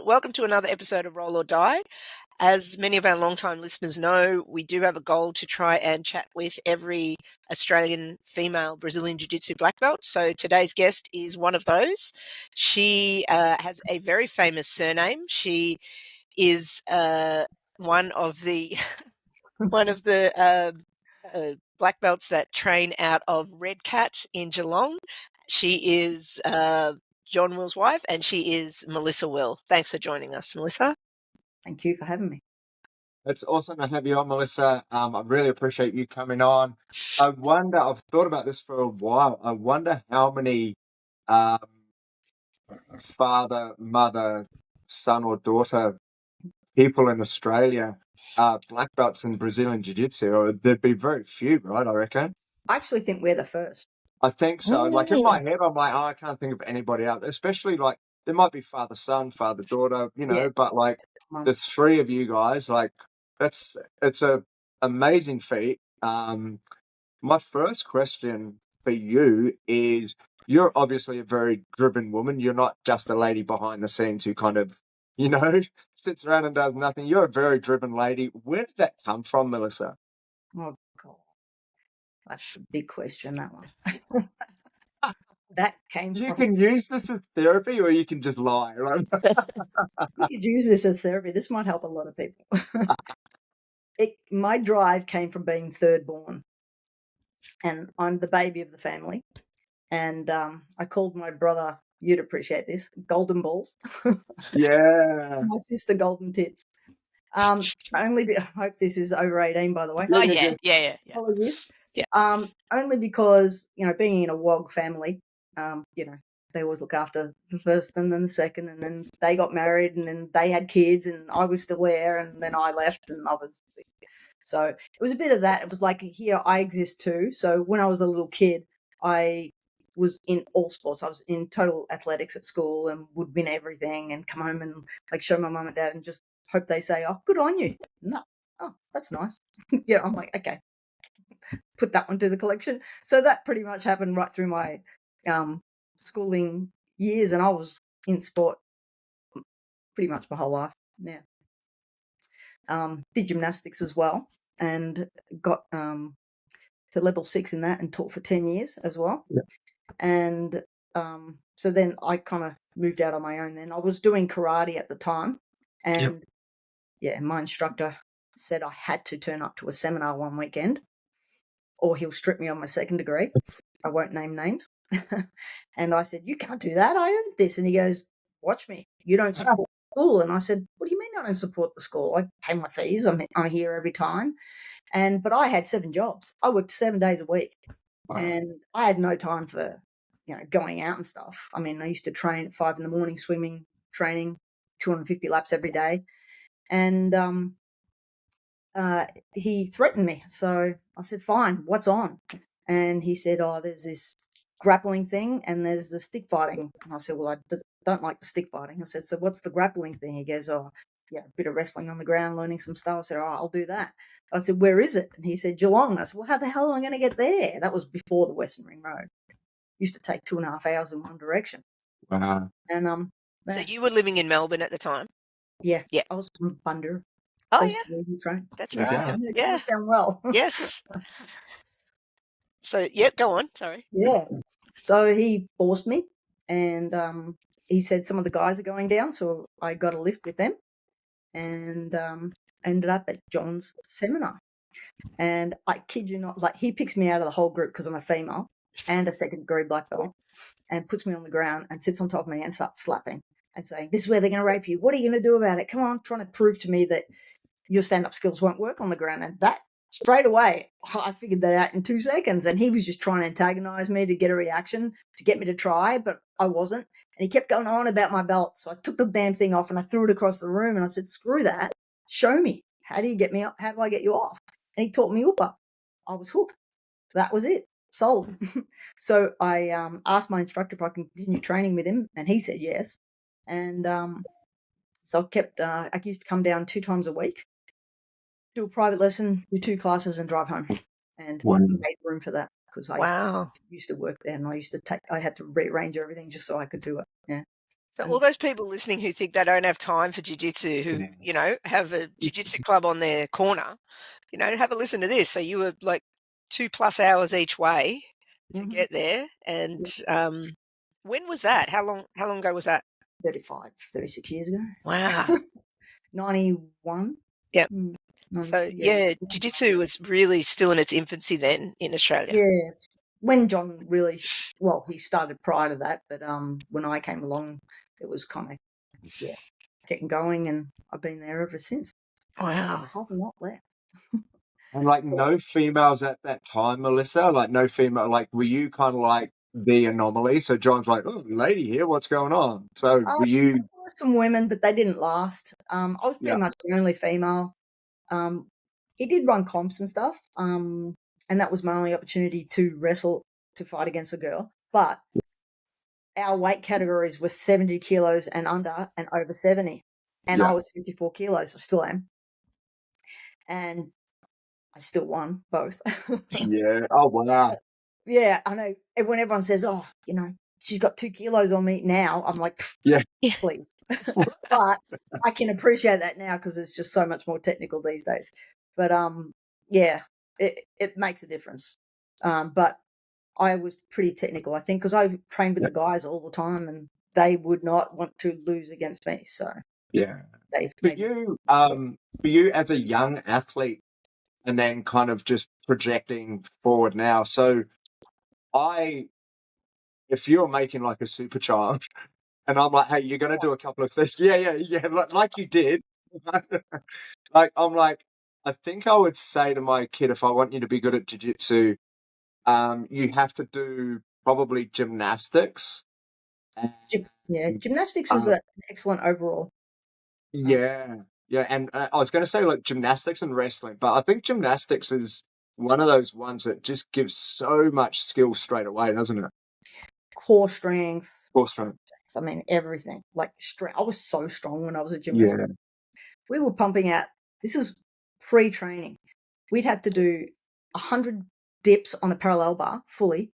welcome to another episode of Roll or Die. As many of our long-time listeners know, we do have a goal to try and chat with every Australian female Brazilian Jiu-Jitsu black belt. So today's guest is one of those. She has a very famous surname. She is one of the black belts that train out of Red Cat in Geelong. She is John Will's wife, and she is Melissa Will. Thanks for joining us, Melissa. Thank you for having me. It's awesome to have you on, Melissa. I really appreciate you coming on. I've thought about this for a while. I wonder how many father, mother, son or daughter people in Australia are black belts in Brazilian Jiu-Jitsu. Or there'd be very few, right, I reckon? I actually think we're the first. I think so. Like in my head, I'm like, I can't think of anybody else. Especially like there might be father son, father daughter, but like the three of you guys, like it's a amazing feat. My first question for you is: you're obviously a very driven woman. You're not just a lady behind the scenes who kind of, sits around and does nothing. You're a very driven lady. Where did that come from, Melissa? Oh God, that's a big question. That one. That came You from. can use this as therapy, or you can just lie, right? You could use this as therapy. This might help a lot of people. My drive came from being third born, and I'm the baby of the family. And I called my brother, you'd appreciate this, Golden Balls. Yeah. My sister, Golden Tits. I hope this is over 18, by the way. Oh, yeah. Apologies. Yeah. Only because, being in a WOG family, they always look after the first and then the second, and then they got married, and then they had kids, and I was still there, and then I left, and so it was a bit of that. It was like, here, I exist too. So when I was a little kid, I was in all sports. I was in total athletics at school and would win everything and come home and like show my mum and dad and just hope they say, oh, good on you. No. Oh, that's nice. Yeah, I'm like, okay, put that one to the collection. So that pretty much happened right through my schooling years, and I was in sport pretty much my whole life. Yeah. Did gymnastics as well, and got to level 6 in that, and taught for 10 years as well. Yeah. And so then I kind of moved out on my own. Then I was doing karate at the time, and my instructor said I had to turn up to a seminar one weekend or he'll strip me on my second degree. I won't name names. And I said, you can't do that. I earned this. And he goes, watch me. You don't support the school. And I said, what do you mean I don't support the school? I pay my fees. I'm here every time. But I had 7 jobs. I worked 7 days a week. Wow. And I had no time for, going out and stuff. I mean, I used to train at 5 a.m, swimming, training, 250 laps every day. And he threatened me. So I said, fine, what's on? And he said, oh, there's this grappling thing and there's the stick fighting. And I said, well, I don't like the stick fighting. I said, so what's the grappling thing? He goes, oh, yeah, a bit of wrestling on the ground, learning some stuff. I said, all right, I'll do that. I said, where is it? And he said, Geelong. I said, well, how the hell am I going to get there? That was before the Western Ring Road. Used to take 2.5 hours in one direction. Wow. And so you were living in Melbourne at the time? Yeah. I was from Bunder. Oh, yeah. Train. That's right. Yeah. Understand well. Yes. So, go on. Sorry. Yeah. So he forced me, and he said some of the guys are going down, so I got a lift with them, and ended up at John's seminar. And I kid you not, like he picks me out of the whole group because I'm a female and a second degree black belt, and puts me on the ground and sits on top of me and starts slapping and saying, this is where they're going to rape you. What are you going to do about it? Come on, trying to prove to me that your stand-up skills won't work on the ground. And that straight away, I figured that out in 2 seconds. And he was just trying to antagonize me to get a reaction, to get me to try, but I wasn't. And he kept going on about my belt. So I took the damn thing off and I threw it across the room and I said, screw that. Show me. How do you get me up? How do I get you off? And he taught me Upa. I was hooked. So that was it. Sold. So I asked my instructor if I can continue training with him, and he said yes. And so I kept, I used to come down 2 times a week, do a private lesson, do 2 classes and drive home. And I made room for that because I used to work there, and I had to rearrange everything just so I could do it. Yeah. So all those people listening who think they don't have time for jiu-jitsu, who, have a jiu-jitsu club on their corner, have a listen to this. So you were like 2+ hours each way to get there. And when was that? How long ago was that? 36 years ago. Wow. 91. Yeah. Mm, So jiu-jitsu was really still in its infancy then in Australia. Yeah, it's when John really, he started prior to that, but when I came along, it was kind of getting going, and I've been there ever since. Wow. I have not left. And like no females at that time, Melissa? Like no female, like were you kind of like the anomaly? So John's like, oh, lady here, what's going on? So were you? There were some women, but they didn't last. I was pretty much the only female. He did run comps and stuff, and that was my only opportunity to wrestle, to fight against a girl. But our weight categories were 70 kilos and under and over 70. And I was 54 kilos. I still am. And I still won both. Yeah. Oh, wow. Yeah, I know. When everyone says, oh, she's got 2 kilos on me now, I'm like, Yeah. Please. But I can appreciate that now because it's just so much more technical these days. But it makes a difference. But I was pretty technical, I think, because I trained with the guys all the time, and they would not want to lose against me. So they made for you as a young athlete, and then kind of just projecting forward now. So if you're making like a super child, and I'm like, hey, you're going to do a couple of things. Yeah. Like you did. Like, I'm like, I think I would say to my kid, if I want you to be good at jiu-jitsu, you have to do probably gymnastics. Gymnastics is an excellent overall. Yeah. And I was going to say like gymnastics and wrestling, but I think gymnastics is one of those ones that just gives so much skill straight away, doesn't it? Core strength. Core strength. I mean, everything. Like, I was so strong when I was a gymnast. Yeah. We were pumping out. This was pre-training. We'd have to do 100 dips on a parallel bar fully,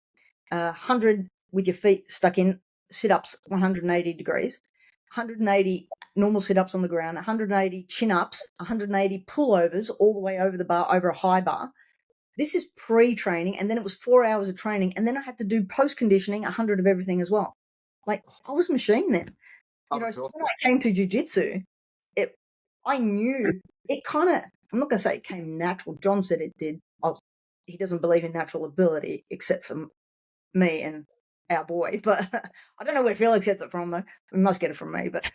100 with your feet stuck in, sit-ups 180 degrees, 180 normal sit-ups on the ground, 180 chin-ups, 180 pullovers all the way over the bar, over a high bar. This is pre-training, and then it was 4 hours of training, and then I had to do post-conditioning, 100 of everything as well. Like, I was a machine then. So when I came to jiu-jitsu, I knew it kind of, I'm not going to say it came natural. John said it did. He doesn't believe in natural ability except for me and our boy. But I don't know where Felix gets it from, though. We must get it from me. But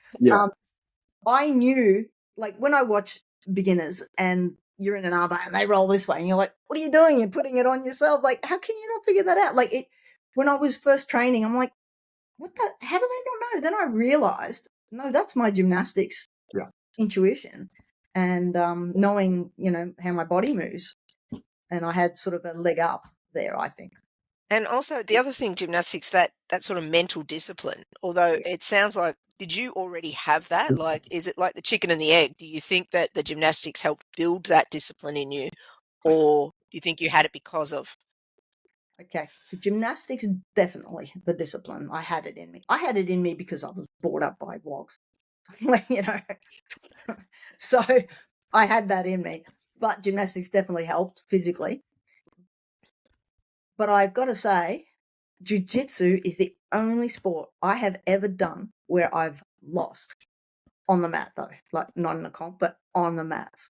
I knew, like, when I watch beginners and you're in an armbar and they roll this way and you're like, what are you doing? You're putting it on yourself. Like, how can you not figure that out? Like, when I was first training, I'm like, how do they not know? Then I realized, no, that's my gymnastics intuition and knowing, how my body moves. And I had sort of a leg up there, I think. And also the other thing, gymnastics, that sort of mental discipline, although it sounds like, did you already have that? Like, is it like the chicken and the egg? Do you think that the gymnastics helped build that discipline in you, or do you think you had it because of? Okay. The gymnastics, definitely the discipline. I had it in me. I had it in me because I was brought up by wogs. So I had that in me. But gymnastics definitely helped physically. But I've got to say, jiu-jitsu is the only sport I have ever done where I've lost on the mat, though. Like, not in a comp, but on the mats.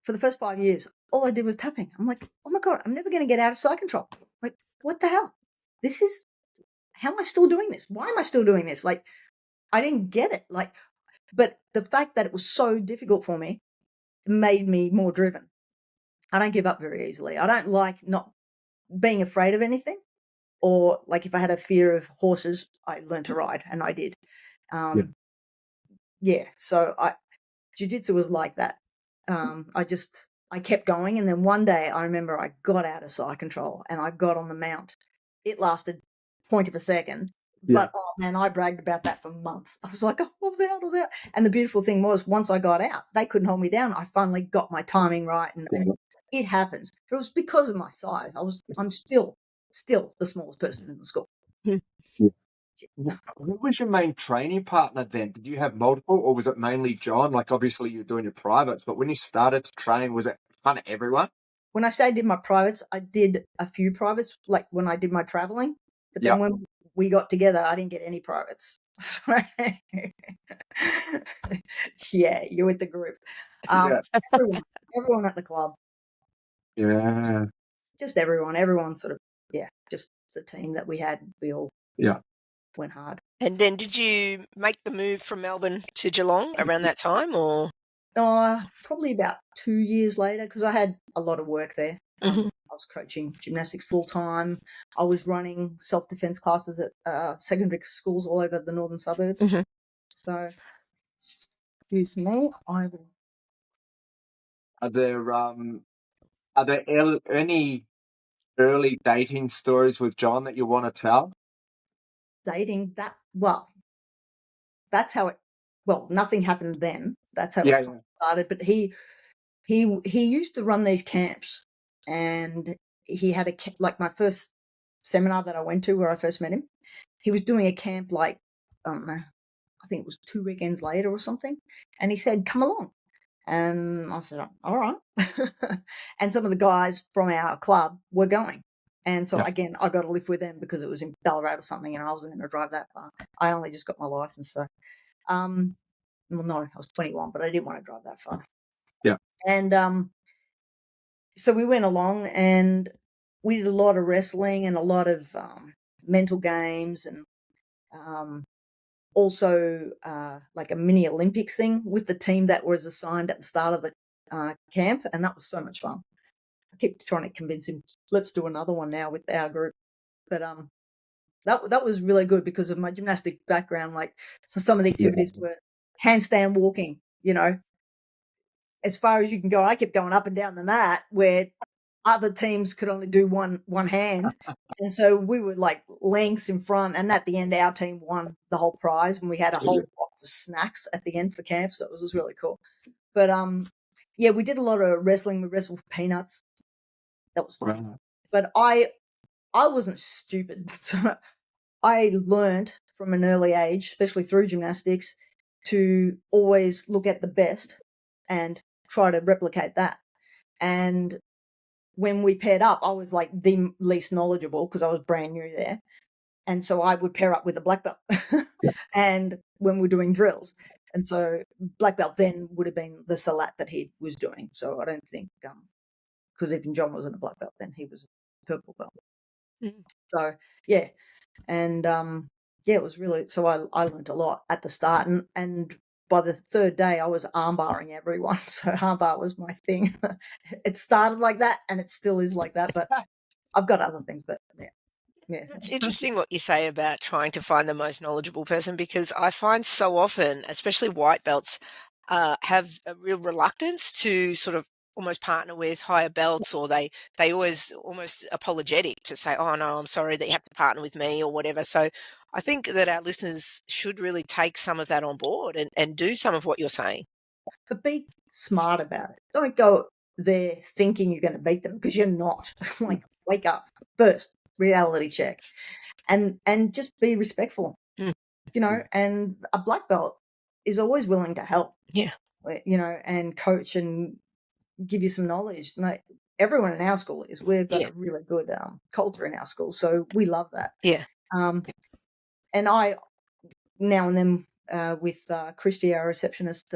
For the first 5 years, all I did was tapping. I'm like, oh my God, I'm never going to get out of side control. Like, what the hell? How am I still doing this? Why am I still doing this? Like, I didn't get it. Like, but the fact that it was so difficult for me made me more driven. I don't give up very easily. I don't like not being afraid of anything, or like if I had a fear of horses, I learned to ride, and I did. So jiu-jitsu was like that. I kept going, and then one day I remember I got out of side control and I got on the mount. It lasted 0.1 of a second, but oh man, I bragged about that for months. I was like, oh, I was out. And the beautiful thing was, once I got out, they couldn't hold me down. I finally got my timing right, and it happens. But it was because of my size. I'm still the smallest person in the school. Who was your main training partner then? Did you have multiple, or was it mainly John? Like, obviously you're doing your privates, but when you started to train, was it kind of everyone? When I say I did my privates, I did a few privates, like when I did my traveling. But then Yep. when we got together, I didn't get any privates. So, yeah, you're with the group. Yeah. Everyone at the club, Yeah. just everyone sort of, just the team that we had, we all Yeah. went hard. And then did you make the move from Melbourne to Geelong around that time, or? Probably about 2 years later, because I had a lot of work there. Mhm. I was coaching gymnastics full time. I was running self-defense classes at secondary schools all over the northern suburbs. Mhm. So, excuse me, I will. Are there any early dating stories with John that you want to tell? Dating that, well, that's how it, well, nothing happened then. That's how Yeah, it started. But he used to run these camps, and he had like my first seminar that I went to where I first met him. He was doing a camp like, I don't know, I think it was 2 weekends later or something, and he said, "Come along." And I said, "All right." And some of the guys from our club were going. And so, Yeah. again, I got to live with them because it was in Ballarat or something, and I wasn't going to drive that far. I only just got my license. So, well, no, I was 21, but I didn't want to drive that far. Yeah. And so we went along, and we did a lot of wrestling and a lot of mental games, and also like a mini Olympics thing with the team that was assigned at the start of the camp, and that was so much fun. I keep trying to convince him, let's do another one now with our group. But that was really good because of my gymnastic background. Like, so some of the activities were handstand walking, as far as you can go. I kept going up and down the mat where other teams could only do one hand. And so we were like lengths in front, and at the end our team won the whole prize, and we had a whole box of snacks at the end for camp, so it was really cool. But yeah, we did a lot of wrestling. We wrestled for peanuts. That was fun. Right. But I wasn't stupid. So I learned from an early age, especially through gymnastics, to always look at the best and try to replicate that. And when we paired up, I was like the least knowledgeable because I was brand new there. And so I would pair up with a black belt and when we're doing drills. And so black belt then would have been the salat that he was doing. So I don't think, because even John wasn't a black belt then, he was a purple belt. Mm. So, yeah. And, yeah, it was really, so I learned a lot at the start. And by the third day, I was armbarring everyone. So armbar was my thing. It started like that, and it still is like that. But I've got other things. But yeah. It's interesting what you say about trying to find the most knowledgeable person, because I find so often, especially white belts, have a real reluctance to sort of almost partner with higher belts, or they always almost apologetic to say, "Oh no, I'm sorry that you have to partner with me," or whatever. So I think that our listeners should really take some of that on board and do some of what you're saying. But be smart about it. Don't go there thinking you're going to beat them, because you're not. Like, wake up first, reality check, and just be respectful. Mm. And a black belt is always willing to help. Yeah. And coach and give you some knowledge. Like, everyone in our school is. We've got Yeah. a really good culture in our school, so we love that. Yeah. And I now and then with Christy, our receptionist,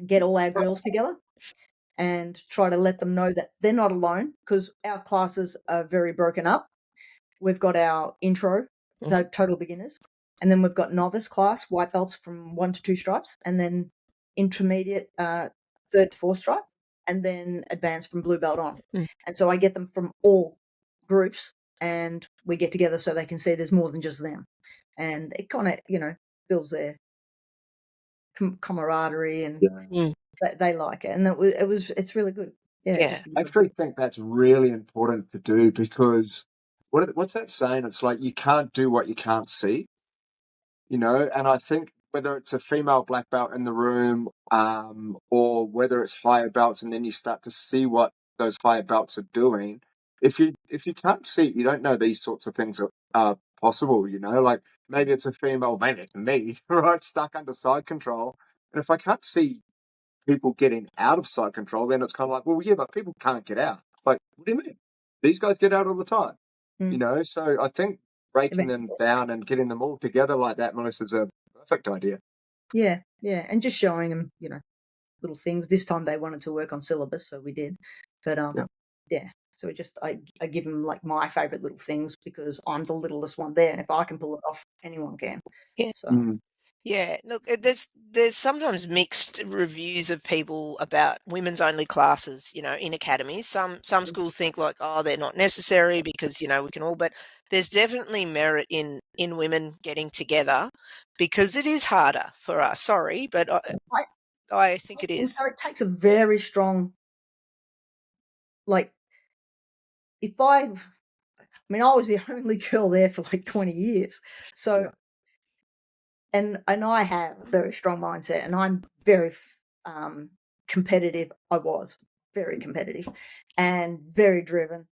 get all our girls together and try to let them know that they're not alone, because our classes are very broken up. We've got our intro, the total beginners, and then we've got novice class, white belts from 1 to 2 stripes, and then intermediate, 3rd to 4th stripe, and then advanced from blue belt on. Mm. And so I get them from all groups, and we get together so they can see there's more than just them. And it kind of, builds their camaraderie, and Mm. they like it. And it's really good. Yeah. Yeah. Just to I give actually think that's really important to do, because what's that saying? It's like, you can't do what you can't see, and I think whether it's a female black belt in the room, or whether it's higher belts, and then you start to see what those higher belts are doing. If you can't see it, you don't know these sorts of things are possible, you know? Like, maybe it's a female, maybe it's me, right, stuck under side control. And if I can't see people getting out of side control, then it's kind of like, well, yeah, but people can't get out. Like, what do you mean? These guys get out all the time, you know? So I think breaking them down and getting them all together like that, Melissa, is a perfect idea. Yeah, and just showing them, little things. This time they wanted to work on syllabus, so we did. But yeah. So I give them like my favorite little things because I'm the littlest one there, and if I can pull it off, anyone can. Yeah. So Yeah, look, there's sometimes mixed reviews of people about women's only classes, in academies. Some schools think like, oh, they're not necessary because we can all. But there's definitely merit in women getting together because it is harder for us. Sorry, but I think it is. So it takes a very strong, like, I was the only girl there for like 20 years, so. And I have a very strong mindset, and I'm very competitive. I was very competitive and very driven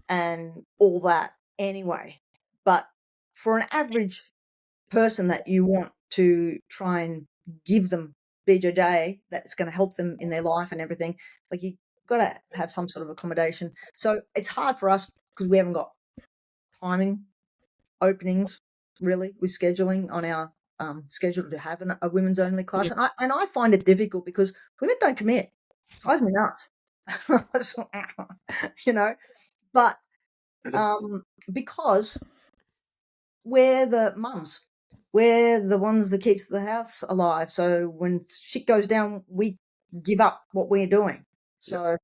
and all that anyway. But for an average person that you want to try and give them BJJ that's going to help them in their life and everything, like you got to have some sort of accommodation. So it's hard for us because we haven't got timing openings really with scheduling on our schedule to have a women's only class. Yeah. And I find it difficult because women don't commit. It drives me nuts. But because we're the mums, we're the ones that keeps the house alive. So when shit goes down, we give up what we're doing. So,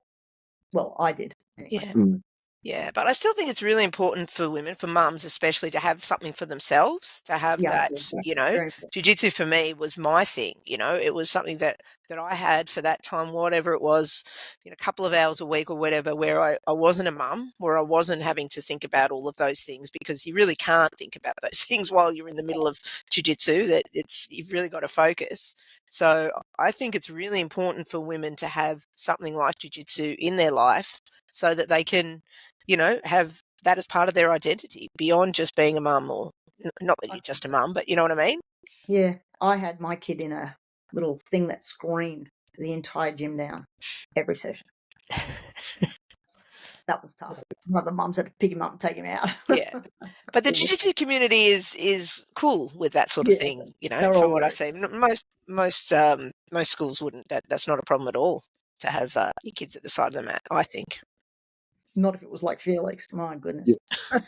well, I did anyway. Yeah. Yeah, but I still think it's really important for women, for mums especially, to have something for themselves, to have that, jiu-jitsu for me was my thing, it was something that I had for that time, whatever it was, a couple of hours a week or whatever, where I wasn't a mum, where I wasn't having to think about all of those things, because you really can't think about those things while you're in the middle of jiu-jitsu, you've really got to focus. So I think it's really important for women to have something like jiu-jitsu in their life so that they can have that as part of their identity beyond just being a mum, or not that you're just a mum, but you know what I mean? Yeah, I had my kid in a little thing that screamed the entire gym down every session. That was tough. One of the mums had to pick him up and take him out. Yeah. But the jiu-jitsu community is cool with that sort of thing, from what I see. Most schools wouldn't. That's not a problem at all to have your kids at the side of the mat, I think. Not if it was like Felix. My goodness. Yeah.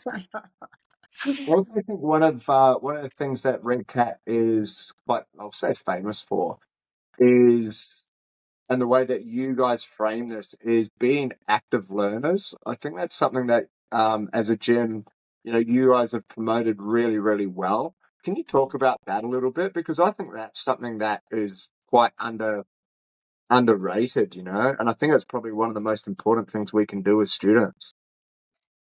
I also think one of the things that Red Cat is quite, I'll say, famous for is, and the way that you guys frame this, is being active learners. I think that's something that, as a gym, you guys have promoted really, really well. Can you talk about that a little bit? Because I think that's something that is quite underrated, and I think it's probably one of the most important things we can do as students.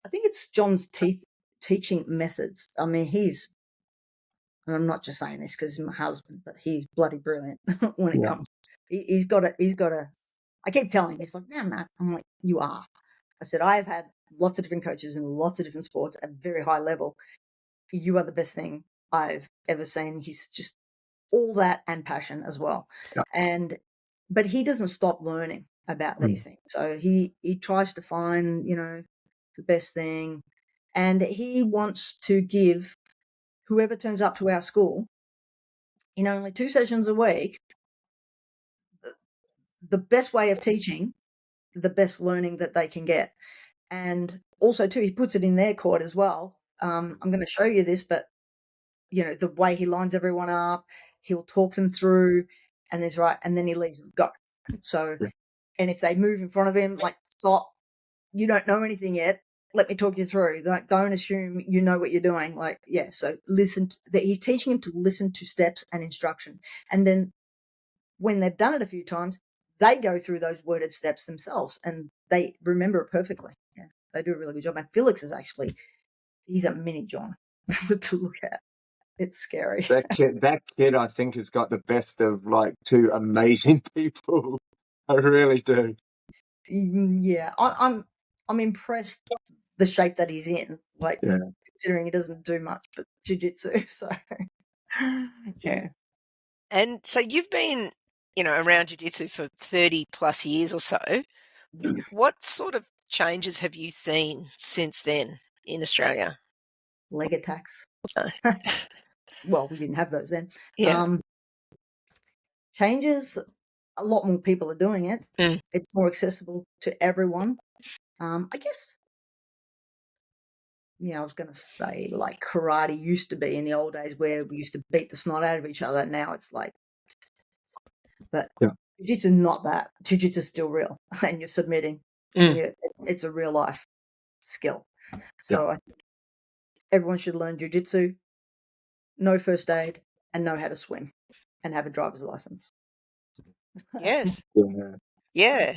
I think it's John's teaching methods. I mean, and I'm not just saying this because he's my husband, but he's bloody brilliant when it comes. He's got a. I keep telling him, he's like, no, Matt. I'm like, you are. I said, I have had lots of different coaches in lots of different sports at a very high level. You are the best thing I've ever seen. He's just all that and passion as well. Yeah. But he doesn't stop learning about these things. So he tries to find, the best thing. And he wants to give whoever turns up to our school in only 2 sessions a week the best way of teaching, the best learning that they can get. And also, too, he puts it in their court as well. I'm going to show you this, but, the way he lines everyone up, he'll talk them through, and then he leaves them, go. So, and if they move in front of him, like, stop, you don't know anything yet, let me talk you through. Don't assume you know what you're doing. Like, yeah, so he's teaching him to listen to steps and instruction. And then when they've done it a few times, they go through those worded steps themselves and they remember it perfectly. Yeah, they do a really good job. And Felix he's a mini John to look at. It's scary. That kid, I think, has got the best of like two amazing people. I really do. Yeah, I'm impressed the shape that he's in. Like, Yeah. considering he doesn't do much but jiu-jitsu. So, yeah. And so you've been, around jiu-jitsu for 30 plus years or so. What sort of changes have you seen since then in Australia? Leg attacks. Uh, Well, we didn't have those then. yeah. Changes, a lot more people are doing it. Mm. It's more accessible to everyone. I guess, I was going to say like karate used to be in the old days where we used to beat the snot out of each other. Now it's like, but jiu-jitsu is not that. Jiu-jitsu is still real, and you're submitting, and it's a real life skill. So I think everyone should learn jiu-jitsu, know first aid, and know how to swim, and have a driver's license. Yes. Yeah. Yeah.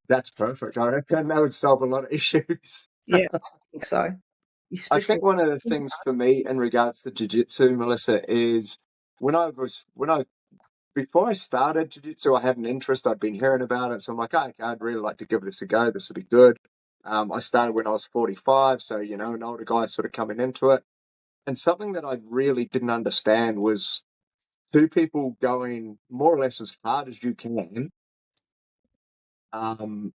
That's perfect. I reckon that would solve a lot of issues. Yeah. I think so. I Especially think one of the things for me in regards to jiu-jitsu, Melissa, is before I started jiu-jitsu, I had an interest. I'd been hearing about it, so I'm like, okay, I'd really like to give this a go. This would be good. I started when I was 45, so an older guy sort of coming into it. And something that I really didn't understand was two people going more or less as hard as you can, and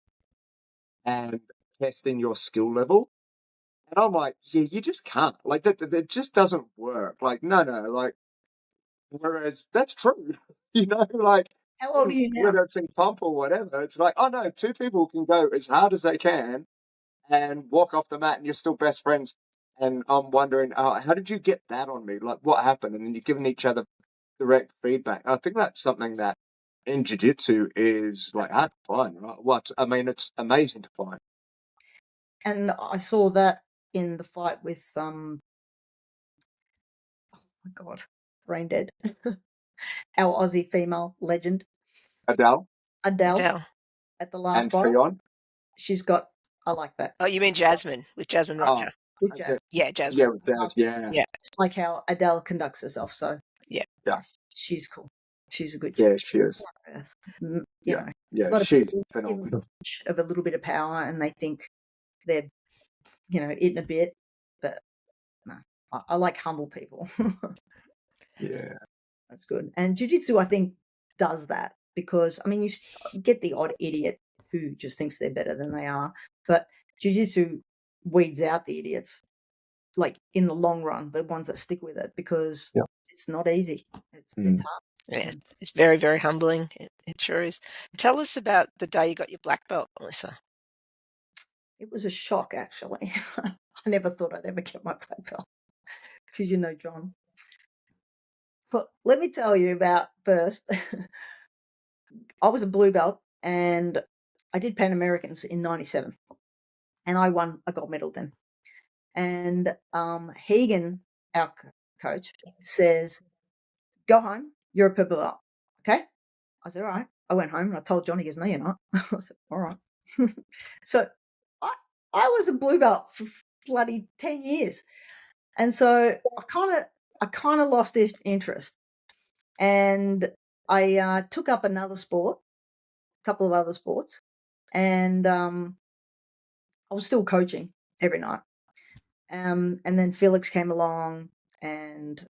testing your skill level. And I'm like, yeah, you just can't. Like that just doesn't work. Like, no, like, whereas that's true. Like, how old are you now? whether it's in pump or whatever, it's like, oh no, two people can go as hard as they can and walk off the mat and you're still best friends. And I'm wondering, how did you get that on me? Like, what happened? And then you're giving each other direct feedback. I think that's something that in jiu-jitsu is like hard to find, right? It's amazing to find. And I saw that in the fight with oh my god, brain dead. Our Aussie female legend, Adele Adele. at the last and fight. Fionn. She's got, I like that. Oh, you mean Jasmine, with Jasmine Roger? With Jazz. Yeah, Jasmine. with Jazz, yeah. Just like how Adele conducts herself. So Yeah. she's cool. She's a good. Yeah, she is. You Yeah. know, Yeah, a lot of she's people give phenomenal. much of a little bit of power, and they think they're, eating a bit. But no, I like humble people. Yeah. That's good. And jiu-jitsu, I think, does that because, you get the odd idiot who just thinks they're better than they are. But jiu-jitsu weeds out the idiots, like in the long run, the ones that stick with it, because it's not easy. It's hard. Yeah, it's very, very humbling. It sure is. Tell us about the day you got your black belt, Melissa. It was a shock, actually. I never thought I'd ever get my black belt because John. But let me tell you about first. I was a blue belt and I did Pan Americans in 97 and I won a gold medal then. And Hagen, our coach, says, go home, you're a purple belt. Okay? I said, all right. I went home and I told John, he goes, no, you're not. I said, all right. So I was a blue belt for bloody 10 years. And so I kind of lost interest. And I took up another sport, a couple of other sports, and I was still coaching every night. And then Felix came along and,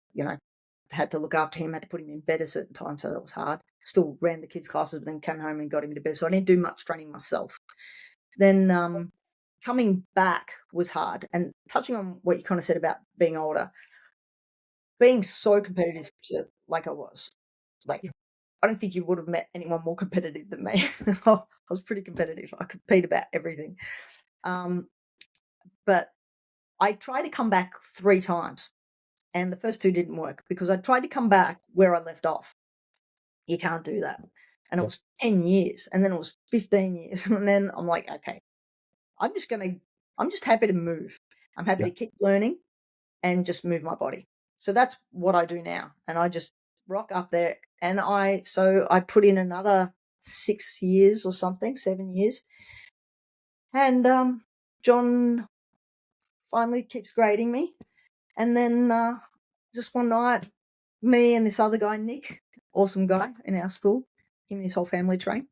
had to look after him, had to put him in bed at certain times, so that was hard. Still ran the kids' classes, but then came home and got him to bed. So I didn't do much training myself. Then coming back was hard. And touching on what you kind of said about being older, being so competitive like I was, like I don't think you would have met anyone more competitive than me. I was pretty competitive. I compete about everything. But I tried to come back 3 times. And the first 2 didn't work because I tried to come back where I left off. You can't do that. And it was 10 years and then it was 15 years. And then I'm like, okay, I'm just happy to move. I'm happy to keep learning and just move my body. So that's what I do now. And I just rock up there. And I put in another 6 years or something, 7 years. And John finally keeps grading me. And then just one night, me and this other guy, Nick, awesome guy in our school, him and his whole family train.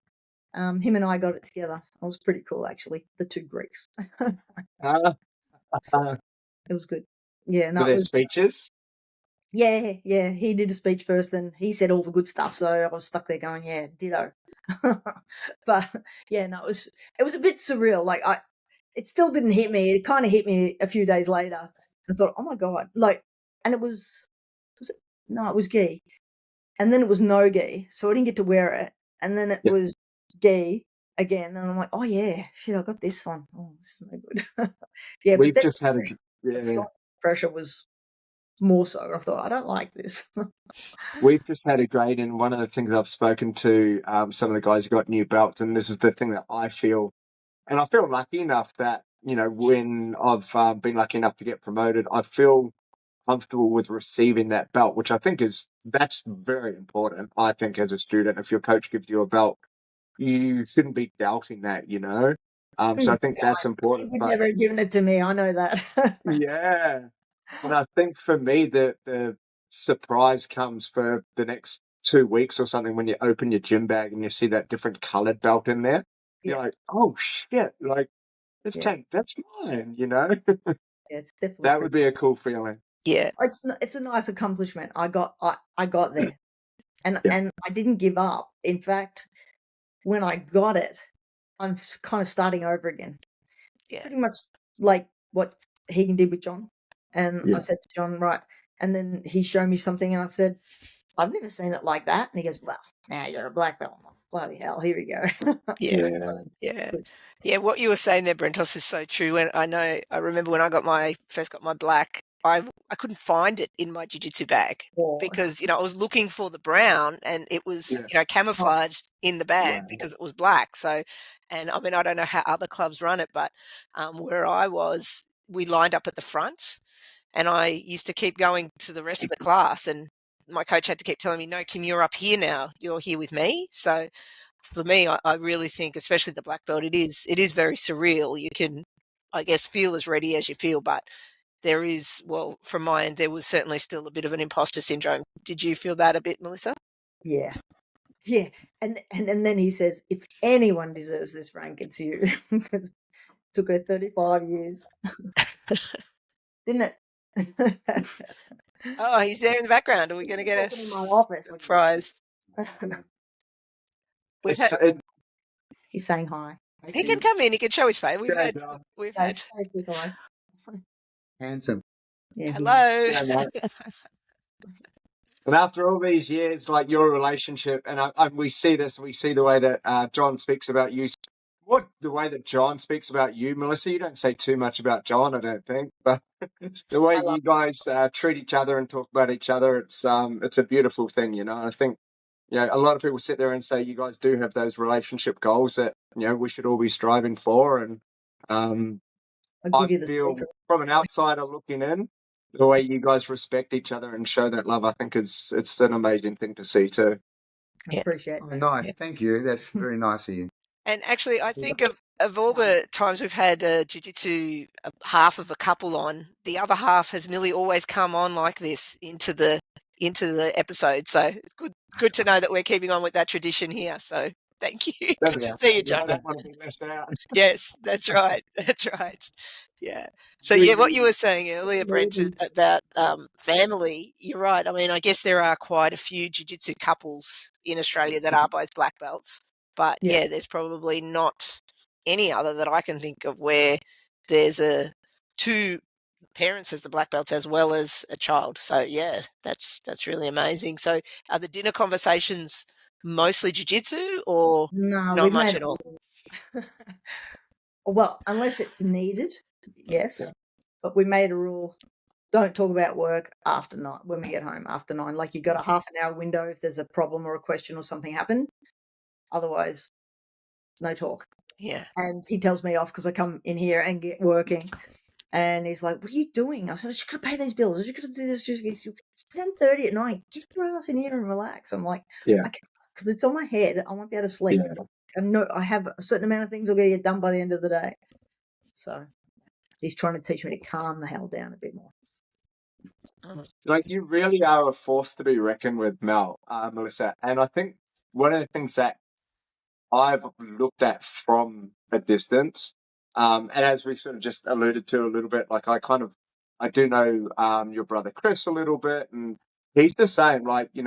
Him and I got it together. It was pretty cool, actually. The two Greeks. So it was good. Yeah, no, For it their was. speeches. Yeah. He did a speech first, then he said all the good stuff. So I was stuck there going, yeah, ditto. But yeah, no, it was a bit surreal. Like it still didn't hit me. It kind of hit me a few days later. I thought, oh my god, like, and it was it? No, it was gi, and then it was no gi, so I didn't get to wear it, and then it Yeah. was gi again, and I'm like, oh yeah, shit, I got this one. Oh, this is no good. Yeah, but We've then just had the flight pressure was more so. I thought, I don't like this. We've just had a grade, and one of the things I've spoken to some of the guys who got new belts, and this is the thing that I feel, and I feel lucky enough that, when I've been lucky enough to get promoted, I feel comfortable with receiving that belt, which I think that's very important. I think as a student, if your coach gives you a belt, you shouldn't be doubting that, So I think that's He important. would But never have given it to me. I know that. yeah, and I think for me, the surprise comes for the next 2 weeks or something when you open your gym bag and you see that different colored belt in there. You're Yeah, like, oh shit, like yeah, that's mine, yeah. It's definitely That pretty. would be a cool feeling. Yeah. It's a nice accomplishment. I got there, and Yeah. and I didn't give up. In fact, when I got it, I'm kind of starting over again. Yeah. Pretty much like what Hegan did with John. And I Yeah. said to John, right, and then he showed me something, and I said, I've never seen it like that. And he goes, well, now you're a black belt. I'm like, bloody hell, here we go. Yeah. So Yeah. it's Yeah. good. Yeah, what you were saying there, Brentos, is so true. And I remember when I first got my black, I couldn't find it in my jiu-jitsu bag Or, because, I was looking for the brown and it was, Yeah. camouflaged in the bag Wow. because it was black. So, and I mean, I don't know how other clubs run it, but where I was, we lined up at the front and I used to keep going to the rest of the class and my coach had to keep telling me, no, Kim, you're up here now. You're here with me. So for me, I really think, especially the black belt, it is very surreal. You can, I guess, feel as ready as you feel, but there is, well, from my end, there was certainly still a bit of an imposter syndrome. Did you feel that a bit, Melissa? yeah. Yeah. And then he says, if anyone deserves this rank, it's you. It took her 35 years. Didn't it? Oh, he's there in the background. Are we going to She's get a walking in my office. Like, surprise? We've It's had. it, he's saying hi. He can come in. He can show his face. We've yeah, had. no, We've Guys, had. say quick hi. handsome. Yeah, he is. Hello. Yeah, no. And after all these years, like your relationship, and we see this, we see the way that John speaks about you. The way that John speaks about you, Melissa, you don't say too much about John, I don't think, but the way I love you guys treat each other and talk about each other, it's a beautiful thing, I think, a lot of people sit there and say you guys do have those relationship goals that, we should all be striving for. And I'll I give you the feel secret. from an outsider looking in, the way you guys respect each other and show that love, I think it's an amazing thing to see too. I Yeah. appreciate Oh, that. nice. Yeah. Thank you. That's very nice of you. And actually, I think of all the times we've had jiu-jitsu, half of a couple on, the other half has nearly always come on like this into the episode. So it's good to know that we're keeping on with that tradition here. So thank you. Good That's to see you, I John. don't want to be left out. Yes, that's right. That's right. Yeah. So We yeah, what need you were saying earlier, Brent, is about family. You're right. I mean, I guess there are quite a few jiu-jitsu couples in Australia that are both black belts, but Yeah. yeah, there's probably not any other that I can think of where there's two parents as the black belts as well as a child. So yeah, that's really amazing. So are the dinner conversations mostly jiu-jitsu or No, we not much made at all? well, unless it's needed, yes. Yeah. But we made a rule: don't talk about work after night when we get home after 9. Like you got a half an hour window if there's a problem or a question or something happened. Otherwise, no talk. Yeah. And he tells me off because I come in here and get working. And he's like, "What are you doing?" I said, "I just got to pay these bills. I just got to do this. It's 10:30 at night. Get your ass in here and relax." I'm like, Yeah. because it's on my head. I won't be able to sleep. Yeah. And no, I have a certain amount of things I'll get done by the end of the day. So he's trying to teach me to calm the hell down a bit more. Like you really are a force to be reckoned with, Melissa. And I think one of the things that I've looked at from a distance. And as we sort of just alluded to a little bit, like I do know your brother Chris a little bit, and he's the same. Like, we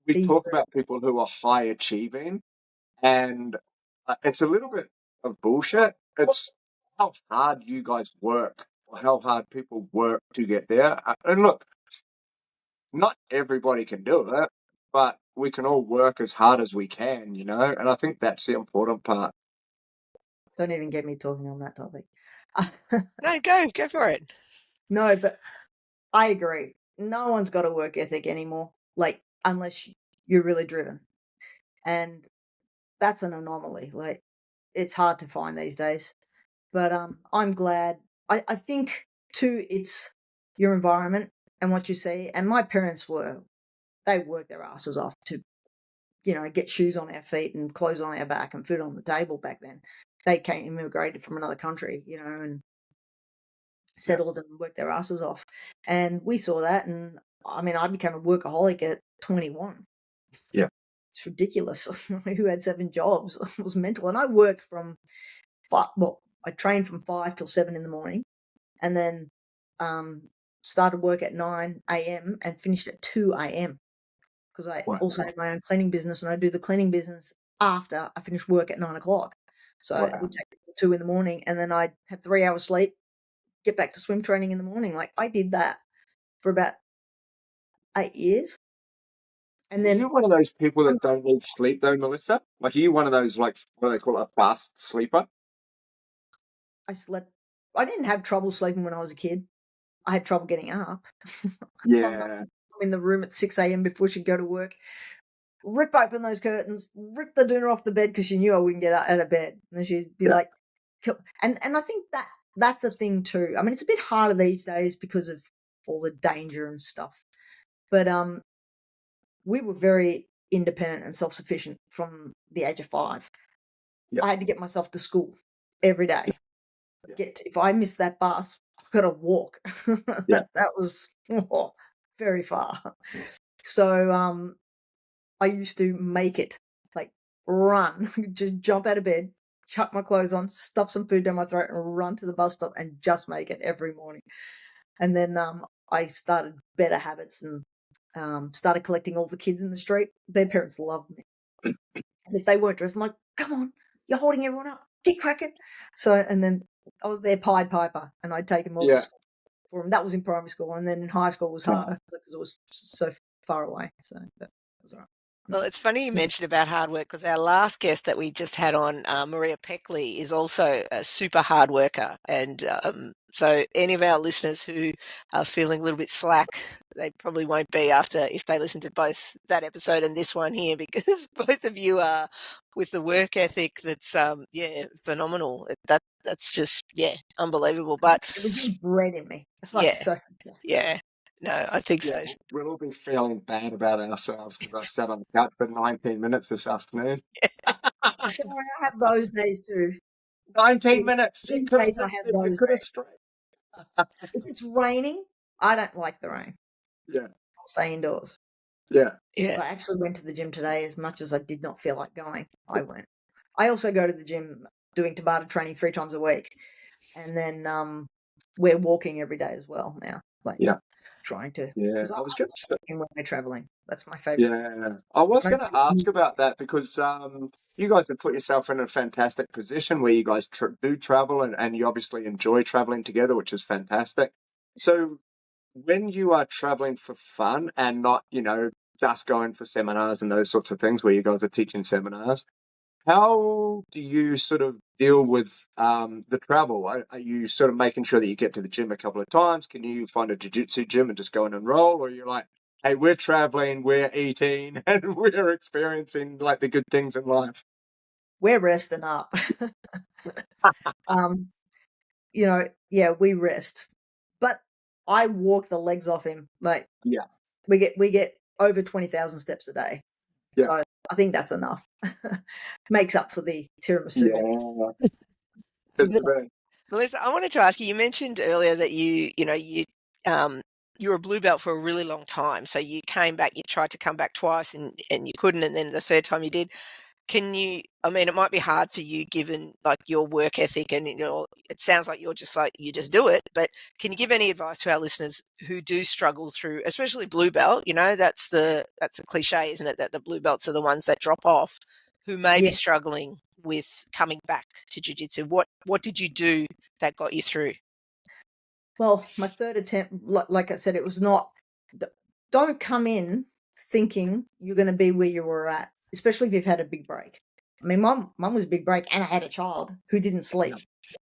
He's talk about people who are high achieving, and it's a little bit of bullshit. It's how hard you guys work, or how hard people work to get there. And look, not everybody can do it, but we can all work as hard as we can, and I think that's the important part. Don't even get me talking on that topic. No, go for it. No, but I agree. No one's got a work ethic anymore, like, unless you're really driven. And that's an anomaly. Like, it's hard to find these days. But I'm glad. I think, too, it's your environment and what you see. And my parents they worked their asses off to, get shoes on our feet and clothes on our back and food on the table back then. They immigrated from another country, and settled and worked their asses off. And we saw that. And I mean, I became a workaholic at 21. Yeah. It's ridiculous. Who had 7 jobs? It was mental. And I worked from I trained from 5 till 7 in the morning, and then started work at 9 a.m. and finished at 2 a.m. because I Wow. also had my own cleaning business, and I do the cleaning business after I finish work at 9 o'clock. So it would take 2 in the morning, and then I'd have 3 hours sleep, get back to swim training in the morning. Like, I did that for about 8 years. And Are then you one of those people that don't need sleep, though, Melissa? Like, are you one of those, like, what do they call it, a fast sleeper? I slept. I didn't have trouble sleeping when I was a kid. I had trouble getting up. Yeah. I'm in the room at 6 a.m. before she'd go to work, rip open those curtains, rip the doona off the bed because she knew I wouldn't get out of bed. And then she'd be like, and I think that's a thing too. I mean, it's a bit harder these days because of all the danger and stuff. But we were very independent and self-sufficient from the age of 5. Yep. I had to get myself to school every day. If I missed that bus, I've got to walk. that was very far. So I used to make it, like, run, just jump out of bed, chuck my clothes on, stuff some food down my throat, and run to the bus stop and just make it every morning. And then I started better habits and started collecting all the kids in the street. Their parents loved me. And if they weren't dressed, I'm like, come on, you're holding everyone up, get cracking. So, and then I was their Pied Piper, and I'd take them all to school for them. That was in primary school, and then in high school was harder because it was so far away. So that was all right. Well, it's funny you mentioned about hard work because our last guest that we just had on, Maria Peckley, is also a super hard worker. And so any of our listeners who are feeling a little bit slack, they probably won't be after if they listen to both that episode and this one here, because both of you are with the work ethic that's phenomenal. That's just unbelievable. But it was just bred in me. No, I think so. We'll all be feeling bad about ourselves because I sat on the couch for 19 minutes this afternoon. Sorry, I have those days too. 19 minutes. These days I have those days. If it's raining, I don't like the rain. Yeah. I'll stay indoors. Yeah. Yeah. I actually went to the gym today as much as I did not feel like going. I went. I also go to the gym doing Tabata training 3 times a week. And then we're walking every day as well now. Like, trying to. Yeah, I was going to say when we're traveling. That's my favorite. Yeah, I was going to ask about that because you guys have put yourself in a fantastic position where you guys do travel and you obviously enjoy traveling together, which is fantastic. So when you are traveling for fun and not, just going for seminars and those sorts of things where you guys are teaching seminars, how do you sort of deal with the travel? Are you sort of making sure that you get to the gym a couple of times? Can you find a jiu-jitsu gym and just go in and roll? Or you're like, hey, we're traveling, we're eating, and we're experiencing like the good things in life? We're resting up. We rest. But I walk the legs off him. Like, we get over 20,000 steps a day. Yeah. So I think that's enough. Makes up for the tiramisu. Melissa, I wanted to ask you. You mentioned earlier that you were a blue belt for a really long time. So you came back. You tried to come back twice, and you couldn't. And then the third time you did. can you, I mean, it might be hard for you given like your work ethic and it sounds like you're just like, you just do it, but can you give any advice to our listeners who do struggle through, especially blue belt, that's the cliche, isn't it? That the blue belts are the ones that drop off, who may be struggling with coming back to jiu-jitsu. What did you do that got you through? Well, my third attempt, like I said, it was not, don't come in thinking you're going to be where you were at, especially if you've had a big break. I mean, mum was a big break, and I had a child who didn't sleep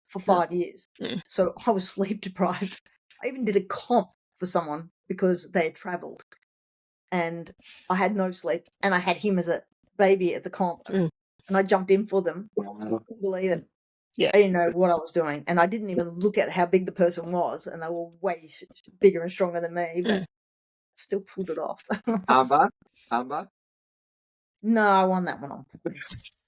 for 5 years. So I was sleep deprived. I even did a comp for someone because they had traveled and I had no sleep, and I had him as a baby at the comp, and I jumped in for them. Couldn't believe it. Yeah. I didn't know what I was doing, and I didn't even look at how big the person was, and they were way bigger and stronger than me, but still pulled it off. Armbar? No, I won that one on points.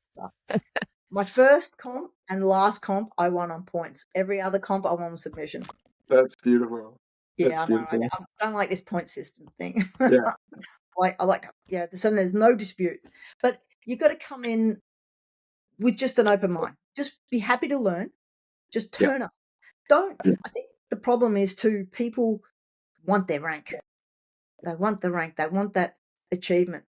My first comp and last comp, I won on points. Every other comp, I won on submission. That's beautiful. Yeah, I know. I don't like this point system thing. Yeah. So there's no dispute. But you've got to come in with just an open mind. Just be happy to learn. Just turn up. I think the problem is too, people want their rank. They want the rank. They want that achievement.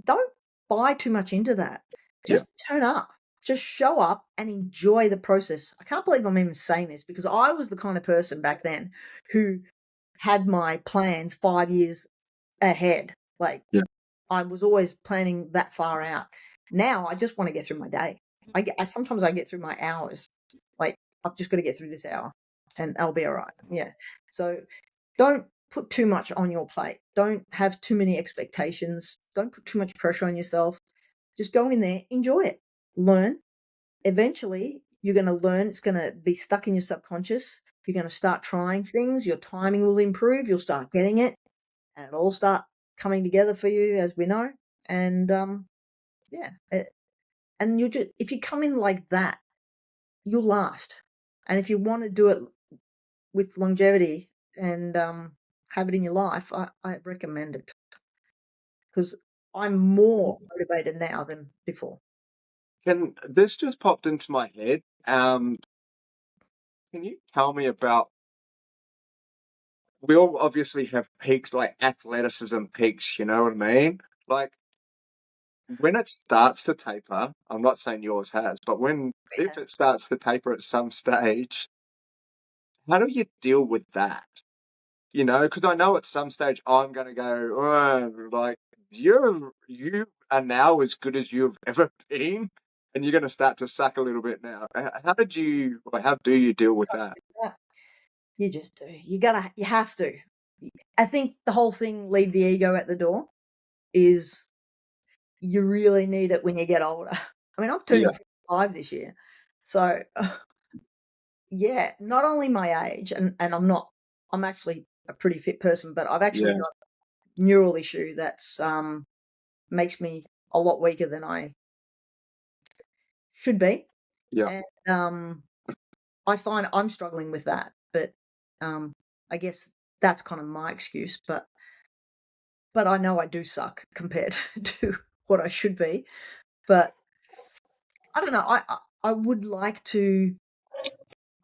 Don't buy too much into that. Just turn up. Just show up and enjoy the process. I can't believe I'm even saying this because I was the kind of person back then who had my plans 5 years ahead. I was always planning that far out. Now I just want to get through my day. Sometimes I get through my hours. I've just got to get through this hour and I'll be all right. Yeah. So don't put too much on your plate. Don't have too many expectations. Don't put too much pressure on yourself. Just go in there, enjoy it, learn. Eventually, you're going to learn. It's going to be stuck in your subconscious. You're going to start trying things. Your timing will improve. You'll start getting it, and it'll all start coming together for you, as we know. And and if you come in like that, you'll last. And if you want to do it with longevity and have it in your life, I recommend it because I'm more motivated now than before. This just popped into my head. Can you tell me about? We all obviously have peaks, like athleticism peaks. You know what I mean? Like when it starts to taper. I'm not saying yours has, but if it starts to taper at some stage, how do you deal with that? Because I know at some stage I'm going to go, oh, like you are now as good as you've ever been, and you're going to start to suck a little bit now. How do you deal with that? You just do. You have to. I think the whole thing, leave the ego at the door, is you really need it when you get older. I mean, I'm turning 55 this year. So, not only my age, and I'm actually a pretty fit person, but I've actually got a neural issue that's makes me a lot weaker than I should be. Yeah. And I find I'm struggling with that. But I guess that's kind of my excuse. But I know I do suck compared to what I should be. But I don't know. I would like to.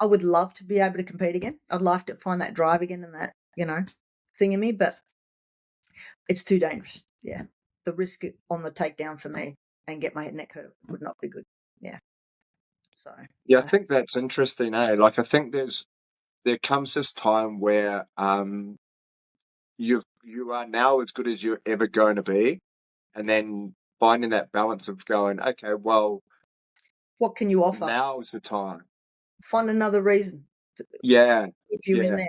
I would love to be able to compete again. I'd love to find that drive again and that thing in me. But it's too dangerous. Yeah, the risk on the takedown for me and get my neck hurt would not be good. Yeah. So. Yeah, I think that's interesting, eh? Like I think there comes this time where you are now as good as you're ever going to be, and then finding that balance of going, okay, well, what can you offer? Now's the time. Find another reason to keep you in there.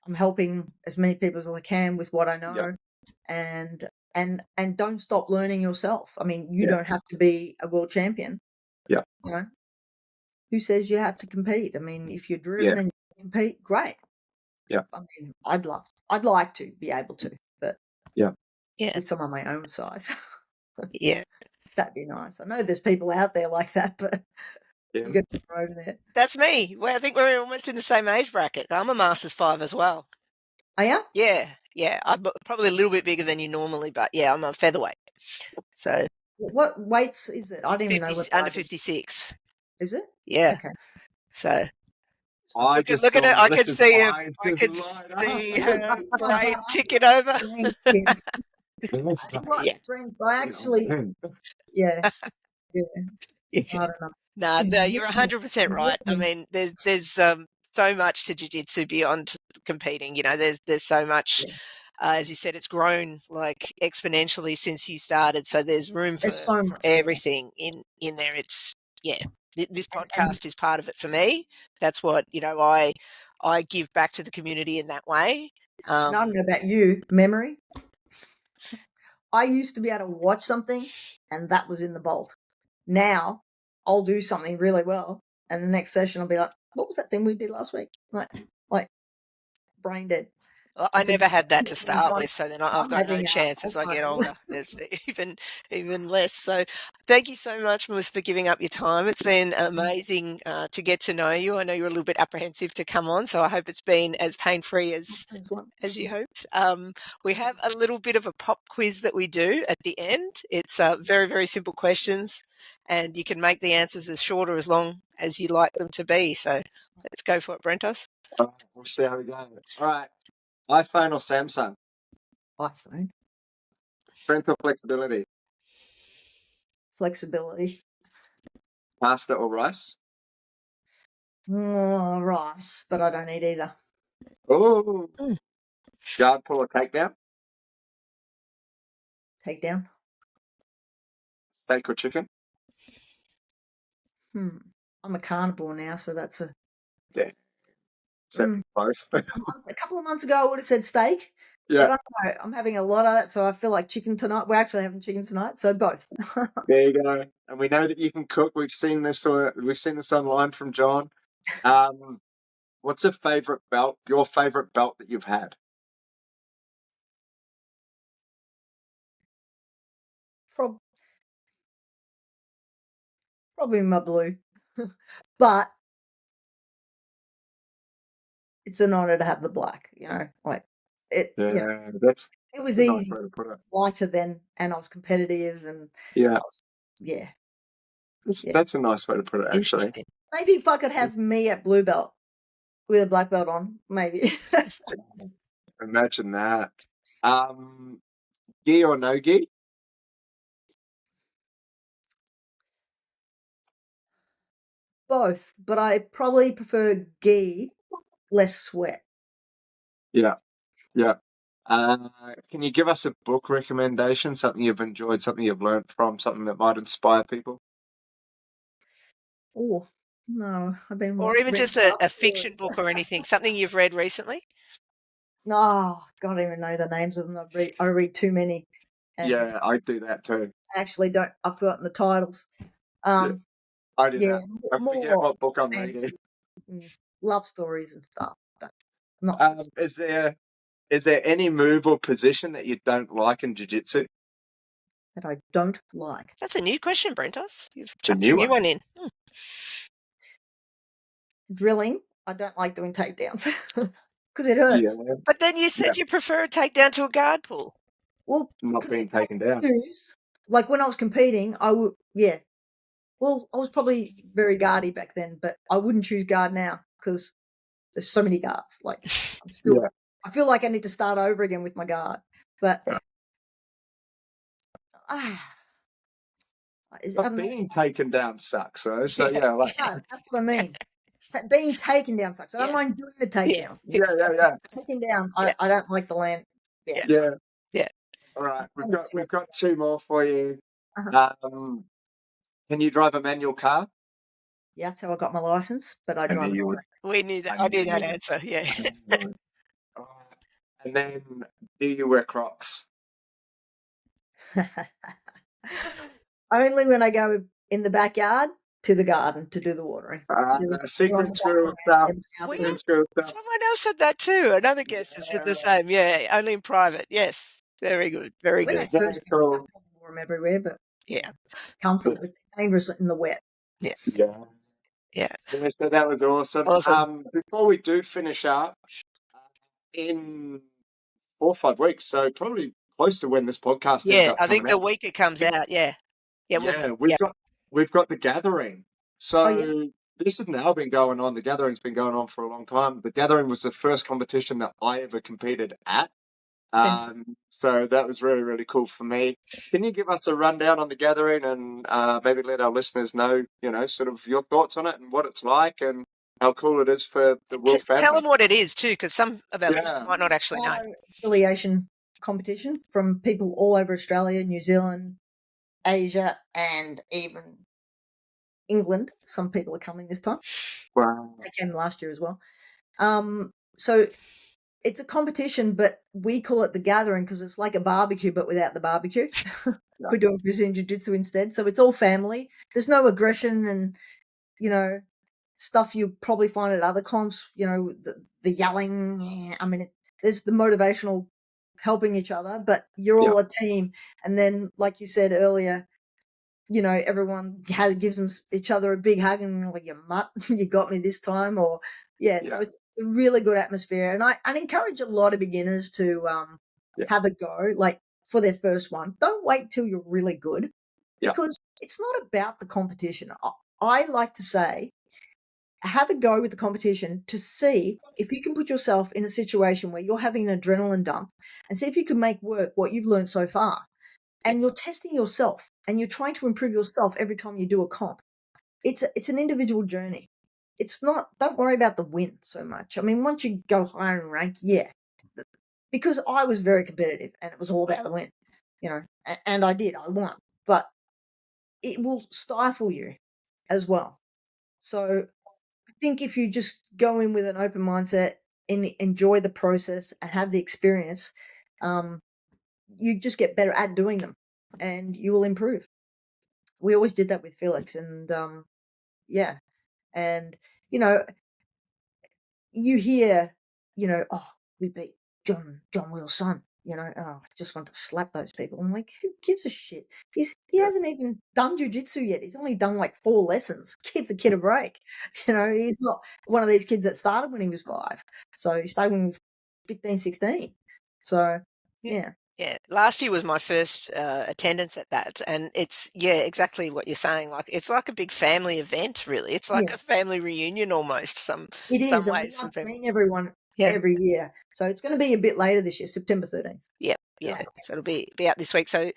I'm helping as many people as I can with what I know, and don't stop learning yourself. I mean, you don't have to be a world champion. Yeah. Who says you have to compete? I mean, if you're driven and you compete, great. Yeah. I mean, I'd like to be able to, but with some of my own size. That'd be nice. I know there's people out there like that, but you got to go over there. That's me. Well, I think we're almost in the same age bracket. I'm a Masters 5 as well. Are you? Yeah. I'm probably a little bit bigger than you normally, but I'm a featherweight. So What weights is it? I don't even know what under that is. 56. Is it? Yeah. Okay. So I just look at it. saw I can Melissa's see him. eyes I just can light up. see her brain ticking over. Thank you. Melissa, Yeah. I actually, yeah, yeah. Yeah. I don't know. No, you're 100% right. I mean, there's so much to jiu-jitsu beyond competing. You know, there's so much. Yeah. As you said, it's grown like exponentially since you started. So there's room for, There's so for much more. everything in there. It's this podcast is part of it for me. That's what I give back to the community in that way. And I don't know about you, memory. I used to be able to watch something, and that was in the vault. Now I'll do something really well, and the next session I'll be like, "What was that thing we did last week?" Like brain dead. I So never had that to I'm start going- with, so then I've I'm got no having chance as I get Alzheimer's. older. There's even less. So thank you so much, Melissa, for giving up your time. It's been amazing to get to know you. I know you're a little bit apprehensive to come on, so I hope it's been as pain-free as you hoped. We have a little bit of a pop quiz that we do at the end. It's very, very simple questions, and you can make the answers as short or as long as you like them to be. So let's go for it, Brentos. All right, we'll see how we go. All right. iPhone or Samsung? iPhone. Strength or flexibility? Flexibility. Pasta or rice? Rice, but I don't eat either. Oh. Guard pull or takedown? Take down. Steak or chicken? I'm a carnivore now, so that's a. Yeah. Both. A couple of months ago, I would have said steak. Yeah. But I don't know. I'm having a lot of that, so I feel like chicken tonight. We're actually having chicken tonight, so both. There you go. And we know that you can cook. We've seen this online from John. What's your favorite belt that you've had? Probably my blue. But it's an honor to have the black, like it. Yeah, It was a nice easy, way to put it. lighter then, and I was competitive, and Yeah. Yeah. That's a nice way to put it, actually. Interesting. Maybe if I could have me at blue belt with a black belt on, maybe. Imagine that. Gi or no gi? Both, but I probably prefer gi, less sweat. Yeah. Yeah. Can you give us a book recommendation, something you've enjoyed, something you've learned from, something that might inspire people? Oh, no, I've been Or even just reading a fiction book or anything, something you've read recently? No, God, I don't even know the names of them. I read too many. And Yeah, I do that too. I actually don't. I've forgotten the titles. I do that. I forget more what book I'm fantasy, reading. love stories and stuff. Not Is there any move or position that you don't like in jiu-jitsu? that I don't like. That's a new question, Brentos. You've The chucked new a new one in. Drilling, I don't like doing takedowns because it hurts. Yeah. But then you said you prefer a takedown to a guard pull. Well, Not being taken down. Like when I was competing, I would, Well, I was probably very guardy back then, but I wouldn't choose guard now because there's so many guards. Like I'm still, I feel like I need to start over again with my guard. But being taken down sucks, though. So that's what I mean. Being taken down sucks. I don't mind doing the takedowns. Yeah. Taken down, I don't like the land. Yeah. All right, we've got two more for you. Can you drive a manual car? Yeah, that's how I got my license, but I drive it. We knew that. I knew that answer. Yeah. And then, do you wear Crocs? Only when I go in the backyard to the garden to do the watering. Secret school stuff. Someone else said that too. Another guest has said the same. Yeah, only in private. Yes. Very good. Very good. Very cool. I wore them everywhere, but comfort, but dangerous in the wet. Yeah. So that was awesome. Before we do finish up, in 4 or 5 weeks, so probably close to when this podcast ends up I think coming the week it comes out. Yeah. Yeah, we've got the gathering. So Oh, yeah. this has now been going on. The gathering's been going on for a long time. The gathering was the first competition that I ever competed at. Fantastic. So that was really, really cool for me. Can you give us a rundown on the gathering and maybe let our listeners know, sort of your thoughts on it and what it's like and how cool it is for the Will Tell family? them what it is too, because some of our listeners Yeah. might not actually know. Affiliation competition from people all over Australia, New Zealand, Asia, and even England. Some people are coming this time. Wow. They came last year as well. So it's a competition, but we call it the gathering because it's like a barbecue, but without the barbecue. We're doing Brazilian Jiu-Jitsu instead. So it's all family. There's no aggression and, stuff you probably find at other comps, the yelling. I mean, there's the motivational helping each other, but you're all a team. And then, like you said earlier, everyone gives each other a big hug and like, you mutt, you got me this time, or so it's a really good atmosphere. And I encourage a lot of beginners to have a go, like for their first one. Don't wait till you're really good because it's not about the competition. I like to say, have a go with the competition to see if you can put yourself in a situation where you're having an adrenaline dump and see if you can make work what you've learned so far. And you're testing yourself and you're trying to improve yourself every time you do a comp. It's an individual journey. It's not, don't worry about the win so much. I mean, once you go higher in rank, because I was very competitive and it was all about the win, and I won, but it will stifle you as well. So I think if you just go in with an open mindset and enjoy the process and have the experience, you just get better at doing them and you will improve. We always did that with Felix and, and, you hear, oh, we beat John Will's son, I just want to slap those people. I'm like, who gives a shit? He hasn't even done jiu-jitsu yet. He's only done like 4 lessons. Give the kid a break. He's not one of these kids that started when he was 5. So he started when he was 15, 16. So, yeah. Yeah, last year was my first attendance at that, and it's exactly what you're saying. Like it's like a big family event, really. It's like a family reunion almost. It is, and we ways love for people. seeing everyone every year. So it's going to be a bit later this year, September 13th. Yeah. So it'll be out this week. So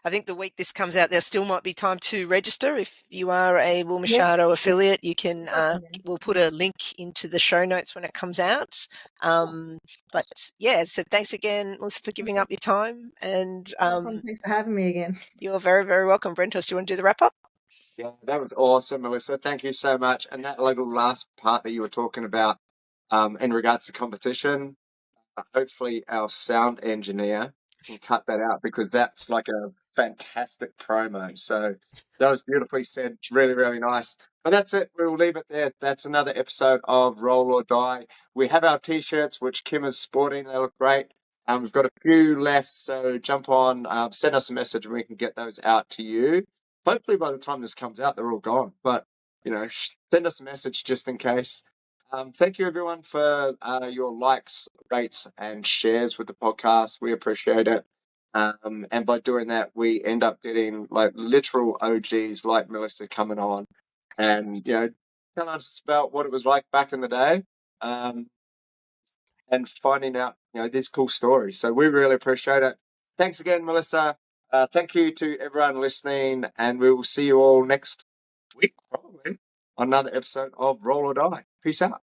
I think the week this comes out, there still might be time to register. If you are a Will Machado affiliate, you can. We'll put a link into the show notes when it comes out. But so thanks again, Melissa, for giving up your time. And thanks for having me again. You're very, very welcome. Brentos, do you want to do the wrap up? Yeah, that was awesome, Melissa. Thank you so much. And that little last part that you were talking about in regards to competition, hopefully our sound engineer can cut that out because that's like a fantastic promo. So that was beautifully said. Really, really nice. But that's it. We'll leave it there. That's another episode of Roll or Die. We have our T-shirts, which Kim is sporting. They look great. We've got a few left, so jump on, send us a message, and we can get those out to you. Hopefully, by the time this comes out, they're all gone. But send us a message just in case. Thank you, everyone, for your likes, rates, and shares with the podcast. We appreciate it. And by doing that, we end up getting like literal OGs like Melissa coming on and, tell us about what it was like back in the day and finding out, these cool stories. So we really appreciate it. Thanks again, Melissa. Thank you to everyone listening, and we will see you all next week, probably, on another episode of Roll or Die. Peace out.